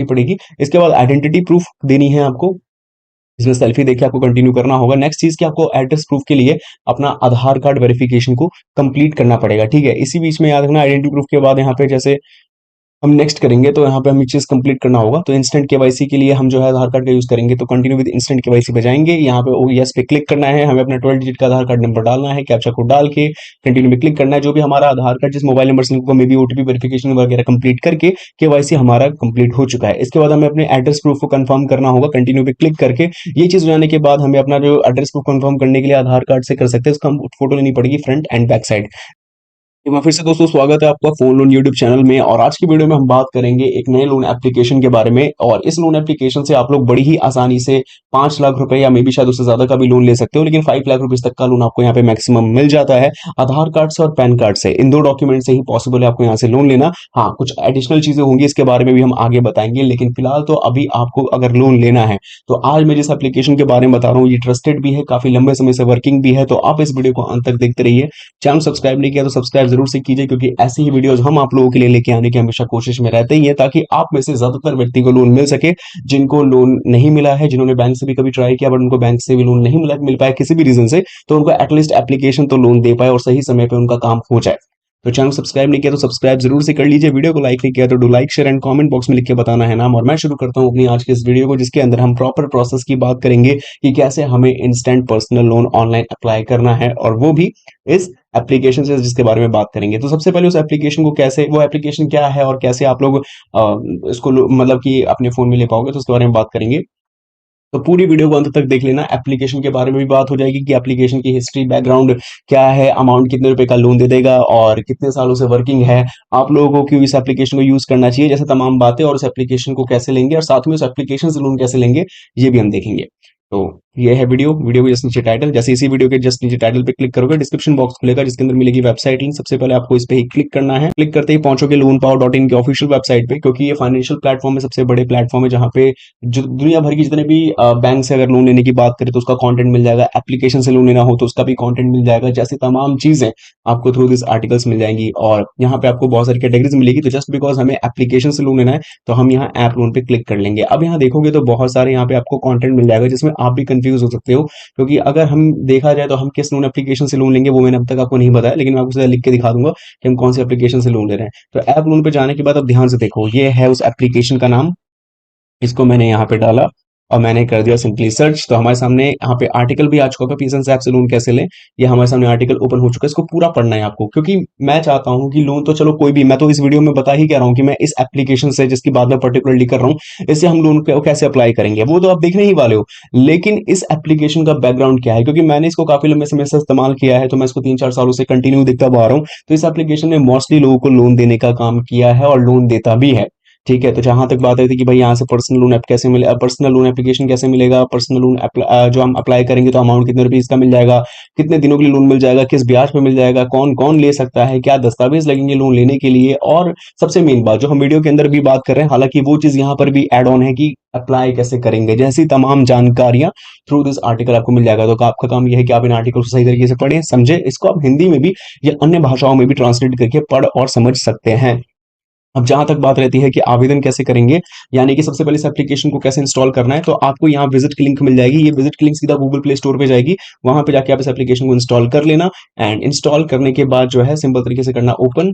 रखनी पड़ेगी। इसके बाद आइडेंटिटी प्रूफ देनी है आपको, इसमें सेल्फी देके आपको कंटिन्यू करना होगा। नेक्स्ट चीज कि आपको एड्रेस प्रूफ के लिए अपना आधार कार्ड वेरिफिकेशन को कंप्लीट करना पड़ेगा, ठीक है। इसी बीच में याद रखना आइडेंटिटी प्रूफ के बाद यहाँ पे जैसे हम नेक्स्ट करेंगे तो यहाँ पे हमें चीज कंप्लीट करना होगा। तो इंस्टेंट केवाईसी के लिए हम जो है आधार कार्ड का यूज करेंगे, तो कंटिन्यू विद इंस्टेंट केवाईसी पे जाएंगे। यहाँ पे यस पे क्लिक करना है, हमें अपना 12 डिजिट का आधार कार्ड नंबर डालना है, कैप्चा कोड डाल के कंटिन्यू में क्लिक करना है। जो भी हमारा आधार कार्ड जिस मोबाइल नंबर से लिंक होगा, मे बी ओटीपी वेरिफिकेशन वगैरह कंप्लीट करके केवाईसी हमारा कंप्लीट हो चुका है। इसके बाद हमें अपने एड्रेस प्रूफ को कंफर्म करना होगा, कंटिन्यू पे क्लिक करके। ये चीज हो जाने के बाद हमें अपना जो एड्रेस प्रूफ कंफर्म करने के लिए आधार कार्ड से कर सकते हैं, उसका हम फोटो लेनी पड़ेगी फ्रंट एंड बैक साइड। एक बार फिर से दोस्तों स्वागत है आपका फोन लोन यूट्यूब चैनल में। और आज की वीडियो में हम बात करेंगे एक नए लोन एप्लीकेशन के बारे में। और इस लोन एप्लीकेशन से आप लोग बड़ी ही आसानी से 5 लाख रुपए या मे बी शायद उससे ज्यादा का भी लोन ले सकते हो, लेकिन 5 लाख रुपीज तक का लोन आपको यहाँ पे मैक्सिमम मिल जाता है आधार कार्ड से और पैन कार्ड से। इन दो डॉक्यूमेंट से ही पॉसिबल है आपको यहाँ से लोन लेना। हाँ, कुछ एडिशनल चीजें होंगी, इसके बारे में भी हम आगे बताएंगे, लेकिन फिलहाल तो अभी आपको अगर लोन लेना है तो आज मैं जिस एप्लीकेशन के बारे में बता रहा हूँ ये ट्रस्टेड भी है, काफी लंबे समय से वर्किंग भी है। तो आप इस वीडियो को अंत तक देखते रहिए। चैनल सब्सक्राइब नहीं किया तो सब्सक्राइब जरूर से कीजिए, क्योंकि ऐसी ही वीडियोस हम आप लोगों के लिए लेके आने की हमेशा कोशिश में रहते ही है, ताकि आप में से ज्यादातर व्यक्ति को लोन मिल सके जिनको लोन नहीं मिला है, जिन्होंने बैंक से भी कभी ट्राई किया बट उनको बैंक से भी लोन नहीं मिल पाया किसी भी रीजन से, तो उनको एटलीस्ट एप्लीकेशन तो लोन दे पाए और सही समय पे उनका काम हो जाए। तो चैनल सब्सक्राइब नहीं किया तो सब्सक्राइब जरूर से कर लीजिए। वीडियो को लाइक नहीं किया तो do like, share and comment box में लिख के बताना है नाम। और मैं शुरू करता हूं अपनी आज के इस वीडियो को, जिसके अंदर हम प्रॉपर प्रोसेस की बात करेंगे कि कैसे हमें instant personal loan online apply करना है, और वो भी इस एप्लीकेशन से जिसके बारे में बात करेंगे। तो सबसे पहले उस एप्लीकेशन को कैसे, वो एप्लीकेशन क्या है और कैसे आप लोग इसको मतलब कि अपने फोन में ले पाओगे, तो उसके बारे में बात करेंगे। तो पूरी वीडियो को अंत तक देख लेना। एप्लीकेशन के बारे में भी बात हो जाएगी कि एप्लीकेशन की हिस्ट्री, बैकग्राउंड क्या है, अमाउंट कितने रुपए का लोन दे देगा और कितने सालों से वर्किंग है, आप लोगों को क्यों इस एप्लीकेशन को यूज करना चाहिए, जैसे तमाम बातें, और उस एप्लीकेशन को कैसे लेंगे और साथ में उस एप्लीकेशन से लोन कैसे लेंगे, ये भी हम देखेंगे। तो ये है वीडियो के जस्ट नीचे टाइटल। जैसे इसी वीडियो के जस्ट नीचे टाइटल पे क्लिक करोगे डिस्क्रिप्शन बॉक्स खुलेगा, जिसके अंदर मिलेगी वेबसाइट लिंक। सबसे पहले आपको इस पे ही क्लिक करना है। क्लिक करते ही पहुंचोगे loanpower.in की ऑफिशियल वेबसाइट पे, क्योंकि ये फाइनेंशियल प्लेटफॉर्म है, सबसे बड़े प्लेटफॉर्म है जहां पे जो दुनिया भर की जितने भी बैंक से अगर लोन लेने की बात करें तो उसका कंटेंट मिल जाएगा, एप्लीकेशन से लोन लेना हो तो उसका भी कंटेंट मिल जाएगा, जैसे तमाम चीजें आपको थ्रू दिस आर्टिकल्स मिल जाएंगी। और यहाँ पे आपको बहुत सारी कैटेगरीज मिलेगी। तो जस्ट बिकॉज हमें एप्लीकेशन से लोन लेना है तो हम यहाँ ऐप लोन पे क्लिक कर लेंगे। अब यहाँ देखोगे तो बहुत सारे यहाँ पे आपको कंटेंट मिल जाएगा, जिसमें आप भी कंफ्यूज हो सकते हो, क्योंकि अगर हम देखा जाए तो हम किस लोन एप्लीकेशन से लोन लेंगे वो मैंने अब तक आपको नहीं बताया, लेकिन मैं आपको सीधा लिख के दिखा दूंगा कि हम कौन सी एप्लीकेशन से लोन ले रहे हैं। तो ऐप लोन पे जाने के बाद अब ध्यान से देखो, ये है उस एप्लीकेशन का नाम। इसको मैंने यहाँ पे डाला और मैंने कर दिया सिंपली सर्च। तो हमारे सामने यहाँ पे आर्टिकल भी आ चुका है, पीसन ऐप से लोन कैसे लें। ये हमारे सामने आर्टिकल ओपन हो चुका है, इसको पूरा पढ़ना है आपको, क्योंकि मैं चाहता हूँ कि लोन तो चलो कोई भी, मैं तो इस वीडियो में बता ही कह रहा हूँ कि मैं इस एप्लीकेशन से जिसकी बात मैं पर्टिकुलरली कर रहा हूँ, इससे हम लोन को कैसे अप्लाई करेंगे वो तो आप देखने ही वाले हो। लेकिन इस एप्लीकेशन का बैकग्राउंड क्या है, क्योंकि मैंने इसको काफी लंबे समय से इस्तेमाल किया है, तो मैं इसको 3-4 सालों से कंटिन्यू देखता आ रहा हूँ। तो इस एप्लीकेशन ने मोस्टली लोगों को लोन देने का काम किया है और लोन देता भी है, ठीक है। तो जहां तक बात आई थी कि भाई यहाँ से पर्सनल लोन ऐप कैसे मिले, पर्सनल लोन एप्लीकेशन कैसे मिलेगा, पर्सनल लोन जो हम अप्लाई करेंगे तो अमाउंट कितने रुपीज का मिल जाएगा, कितने दिनों के लिए लोन मिल जाएगा, किस ब्याज पे मिल जाएगा, कौन कौन ले सकता है, क्या दस्तावेज लगेंगे लोन लेने के लिए, और सबसे मेन बात जो हम वीडियो के अंदर भी बात कर रहे हैं, हालांकि वो चीज यहाँ पर भी एड ऑन है कि अप्लाई कैसे करेंगे, जैसी तमाम जानकारियां थ्रू दिस आर्टिकल आपको मिल जाएगा। तो आपका काम यह है कि आप इन आर्टिकल को सही तरीके से पढ़ें, समझे, इसको आप हिंदी में भी या अन्य भाषाओं में भी ट्रांसलेट करके पढ़ और समझ सकते हैं। अब जहां तक बात रहती है कि आवेदन कैसे करेंगे, यानी कि सबसे पहले इस एप्लीकेशन को कैसे इंस्टॉल करना है, तो आपको यहाँ विजिट की लिंक मिल जाएगी। ये विजिट की लिंक सीधा गूगल प्ले स्टोर पे जाएगी, वहां पे जाके आप इस एप्लीकेशन को इंस्टॉल कर लेना। एंड इंस्टॉल करने के बाद जो है सिंपल तरीके से करना ओपन।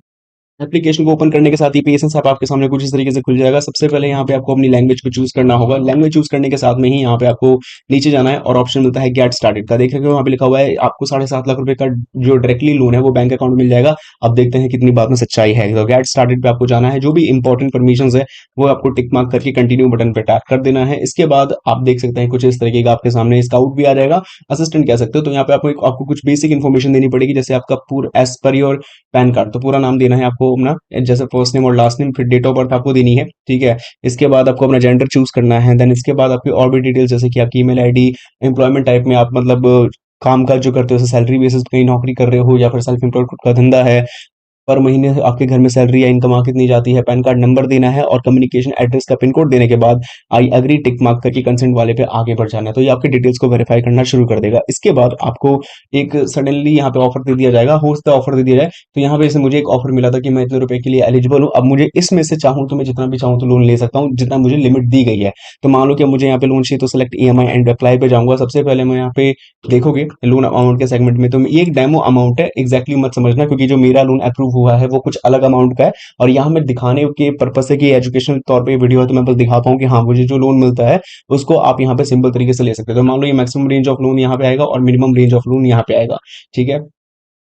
एप्लीकेशन को ओपन करने के साथ ही पेशेंस ऐप आपके सामने कुछ इस तरीके से खुल जाएगा। सबसे पहले यहाँ पे आपको अपनी लैंग्वेज को चूज करना होगा। लैंग्वेज चूज करने के साथ में ही यहाँ पे आपको नीचे जाना है और ऑप्शन मिलता है गेट स्टार्टेड का। देख रहे हो वहाँ पे लिखा हुआ है आपको 7.5 लाख रुपए का जो डायरेक्टली लोन है वो बैंक अकाउंट मिल जाएगा। अब देखते हैं कितनी बात में सच्चाई है। तो गेट स्टार्टेड पे आपको जाना है, जो भी इंपॉर्टेंट परमिशन है वो आपको टिक मार्क करके कंटिन्यू बटन पे टैप कर देना है। इसके बाद आप देख सकते हैं कुछ इस तरीके का आपके सामने स्काउट भी आ जाएगा, असिस्टेंट कह सकते हो। तो यहाँ पे आपको कुछ बेसिक इन्फॉर्मेशन देनी पड़ेगी, जैसे आपका पूरा as per your pan card, तो पूरा नाम देना है आपको अपना, जैसे फर्स्ट नेम और लास्ट नेम, फिर डेट ऑफ बर्थ आपको देनी है, ठीक है। इसके बाद आपको अपना जेंडर चूज करना है। देन इसके बाद आपकी और भी डिटेल्स, जैसे कि आपकी ईमेल आईडी, एम्प्लॉयमेंट टाइप में आप मतलब काम काज जो करते हो, सैलरी बेसिस पे कहीं नौकरी कर रहे हो या फिर सेल्फ एम्प्लॉयड खुद का धंधा है, पर महीने आपके घर में सैलरी या इनकम आ कितनी जाती है, पैन कार्ड नंबर देना है और कम्युनिकेशन एड्रेस का पिन कोड देने के बाद आई एग्री टिक मार्क करके कंसेंट वाले पे आगे बढ़ जाना है। तो ये आपकी डिटेल्स को वेरीफाई करना शुरू कर देगा। इसके बाद आपको एक सडनली यहाँ पे ऑफर दे दिया जाएगा, हो सकता है ऑफर दे दिया जाए। तो यहाँ पे जैसे मुझे एक ऑफर मिला था कि मैं इतने रुपए के लिए एलिजिबल हूँ, अब मुझे इसमें से चाहूँ तो मैं जितना भी चाहूँ तो लोन ले सकता हूँ, जितना मुझे लिमिट दी गई है। तो मान लो कि अब मुझे यहाँ पे लोन चाहिए, तो सिलेक्ट ईएमआई एंड अप्लाई पे जाऊंगा। सबसे पहले मैं यहाँ पे देखोगे लोन अमाउंट के सेगमेंट में, तो ये एक डेमो अमाउंट है, एग्जैक्टली मत समझना, क्योंकि जो मेरा लोन अप्रूव हुआ है वो कुछ अलग अमाउंट का है। और यहाँ मैं दिखाने के पर्पज से कि एजुकेशनल तौर पे वीडियो है, तो मैं बस दिखा पाऊँ कि हाँ मुझे जो लोन मिलता है उसको आप यहाँ पे सिंपल तरीके से ले सकते हो। तो मान लो ये मैक्सिमम रेंज ऑफ लोन यहाँ पे आएगा और मिनिमम रेंज ऑफ लोन यहाँ पे आएगा। ठीक है,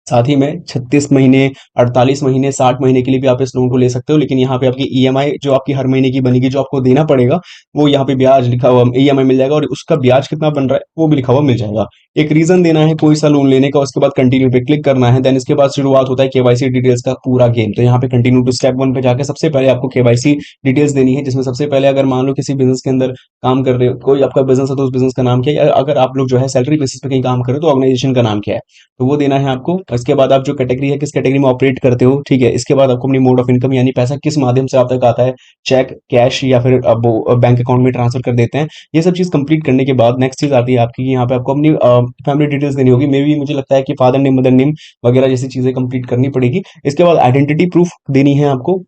साथ ही में 36 महीने, 48 महीने, 60 महीने के लिए भी आप इस लोन को ले सकते हो। लेकिन यहाँ पे आपकी ईएमआई जो आपकी हर महीने की बनेगी, जो आपको देना पड़ेगा, वो यहाँ पे ब्याज लिखा हुआ ईएमआई मिल जाएगा, और उसका ब्याज कितना बन रहा है वो भी लिखा हुआ मिल जाएगा। एक रीजन देना है कोई सा लोन लेने का, उसके बाद कंटिन्यू पे क्लिक करना है। देन इसके बाद शुरुआत होता है केवाईसी डिटेल्स का पूरा गेम। तो यहाँ पे कंटिन्यू टू स्टेप 1 पे जाके सबसे पहले आपको केवाईसी डिटेल्स देनी है, जिसमें सबसे पहले अगर मान लो किसी बिजनेस के अंदर काम कर रहे हो, कोई आपका बिजनेस है तो उस बिजनेस का नाम क्या है, या अगर आप लोग जो है सैलरी बेसिस पे कहीं काम कर रहे हो तो ऑर्गेनाइजेशन का नाम क्या है, तो वो देना है आपको। इसके बाद आप जो कैटेगरी है, किस कैटेगरी में ऑपरेट करते हो, ठीक है। इसके बाद आपको अपनी मोड ऑफ इनकम यानी पैसा किस माध्यम से आप तक आता है, चेक, कैश या फिर अब वो बैंक अकाउंट में ट्रांसफर कर देते हैं। ये सब चीज कंप्लीट करने के बाद नेक्स्ट चीज आती है आपकी, यहाँ पे आपको अपनी फैमिली डिटेल्स देनी होगी। मे भी मुझे लगता है कि फादर नेम, मदर नेम वगैरह जैसी चीजें कंप्लीट करनी पड़ेगी। इसके बाद आइडेंटिटी प्रूफ देनी है आपको,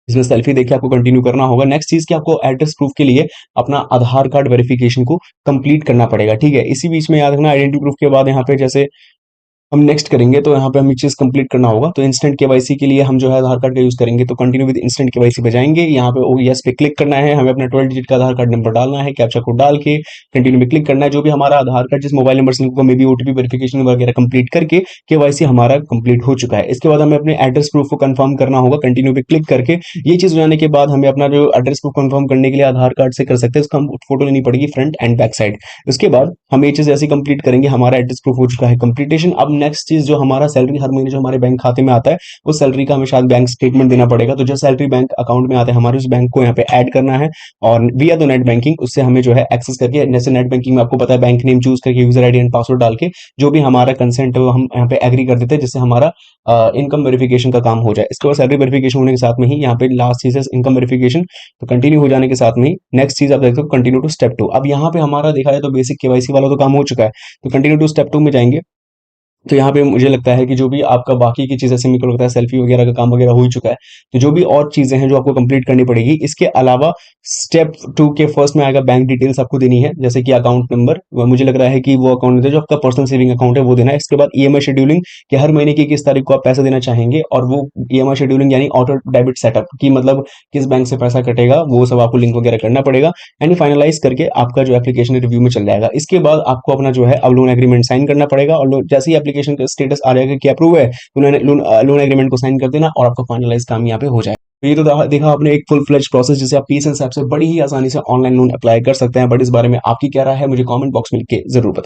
इसमें सेल्फी देके आपको कंटिन्यू करना होगा। नेक्स्ट चीज कि आपको एड्रेस प्रूफ के लिए अपना आधार कार्ड वेरिफिकेशन को कंप्लीट करना पड़ेगा। ठीक है, इसी बीच में याद रखना आइडेंटिटी प्रूफ के बाद यहाँ पे जैसे हम नेक्स्ट करेंगे तो यहाँ पे हमें चीज कंप्लीट करना होगा। तो इंस्टेंट केवाईसी के लिए हम जो है आधार कार्ड का यूज करेंगे, तो कंटिन्यू विद इंस्टेंट केवाईसी पे जाएंगे। यहाँ पे यस पे क्लिक करना है, हमें अपना 12 डिजिट का आधार कार्ड नंबर डालना है, कैप्चा कोड डाल के कंटिन्यू पे क्लिक करना है। जो भी हमारा आधार कार्ड जिस मोबाइल नंबर से लिंक होगा, मे बी ओटीपी वेरिफिकेशन वगैरह कंप्लीट करके केवाईसी हमारा कंप्लीट हो चुका है। इसके बाद हमें अपने एड्रेस प्रूफ को कंफर्म करना होगा, कंटिन्यू पे क्लिक करके। ये चीज हो जाने के बाद हमें अपना जो एड्रेस प्रूफ कंफर्म करने के लिए आधार कार्ड से कर सकते हैं, उसका हम फोटो लेनी पड़ेगी फ्रंट एंड बैक साइड। उसके बाद हम ये चीज ऐसे कंप्लीट करेंगे, हमारा एड्रेस प्रूफ हो चुका है कंप्लीटेशन। अब नेक्स्ट चीज जो हमारा सैलरी हर महीने जो हमारे बैंक खाते में आता है, उस सैलरी का हमें शायद बैंक स्टेटमेंट देना पड़ेगा। तो जो सैलरी बैंक अकाउंट में आता है हमारे, उस बैंक को यहाँ पे ऐड करना है, और विया तो नेट बैंकिंग उससे हमें जो है एक्सेस करके, जैसे नेट बैंकिंग में आपको पता है बैंक नेम चूज करके यूजर आईडी एंड पासवर्ड डाल के जो भी हमारा कंसेंट है वो हम यहाँ पे एग्री कर देते हैं, जिससे हमारा इनकम वेरिफिकेशन का काम हो जाए। इसके बाद सैलरी वेरिफिकेशन होने के साथ में ही यहाँ पे लास्ट चीज है इनकम वेरिफिकेशन। तो कंटिन्यू हो जाने के साथ में ही नेक्स्ट चीज आप देखते हो कंटिन्यू टू स्टेप 2। अब यहाँ पे हमारा देखा जाए तो बेसिक केवाईसी वाला तो काम हो चुका है, तो कंटिन्यू टू स्टेप 2 में जाएंगे। तो यहाँ पे मुझे लगता है कि जो भी आपका बाकी की चीज़ें, जैसे मेरे को लगता है सेल्फी वगैरह का काम वगैरह हो ही चुका है। तो जो भी और चीज़ें हैं जो आपको कंप्लीट करनी पड़ेगी, इसके अलावा स्टेप 2 के फर्स्ट में आएगा बैंक डिटेल्स आपको देनी है, जैसे कि अकाउंट नंबर, मुझे लग रहा है कि वो अकाउंट जो आपका पर्सनल सेविंग अकाउंट है वो देना है। इसके बाद ईएमआई शेड्यूलिंग, कि हर महीने की किस तारीख को आप पैसा देना चाहेंगे, और वो ईएमआई शेड्यूलिंग यानी ऑटो डेबिट सेटअप की, मतलब किस बैंक से पैसा कटेगा वो सब आपको लिंक वगैरह करना पड़ेगा। एंड फाइनलाइज करके आपका जो एप्लीकेशन रिव्यू में चल जाएगा। इसके बाद आपको अपना जो है अब लोन एग्रीमेंट साइन करना पड़ेगा, और जैसे ही एप्लीकेशन का स्टेटस आ जाएगा कि अप्रूव है, तो उन्होंने लोन एग्रीमेंट को साइन कर देना और आपका फाइनलाइज काम यहाँ पे हो जाएगा। तो ये तो देखा आपने एक फुल फ्लेज प्रोसेस, जिसे आप पीस एंड से बड़ी ही आसानी से ऑनलाइन लोन अप्लाई कर सकते हैं। बट इस बारे में आपकी क्या राय है, मुझे कमेंट बॉक्स में लिख के जरूर बताएं।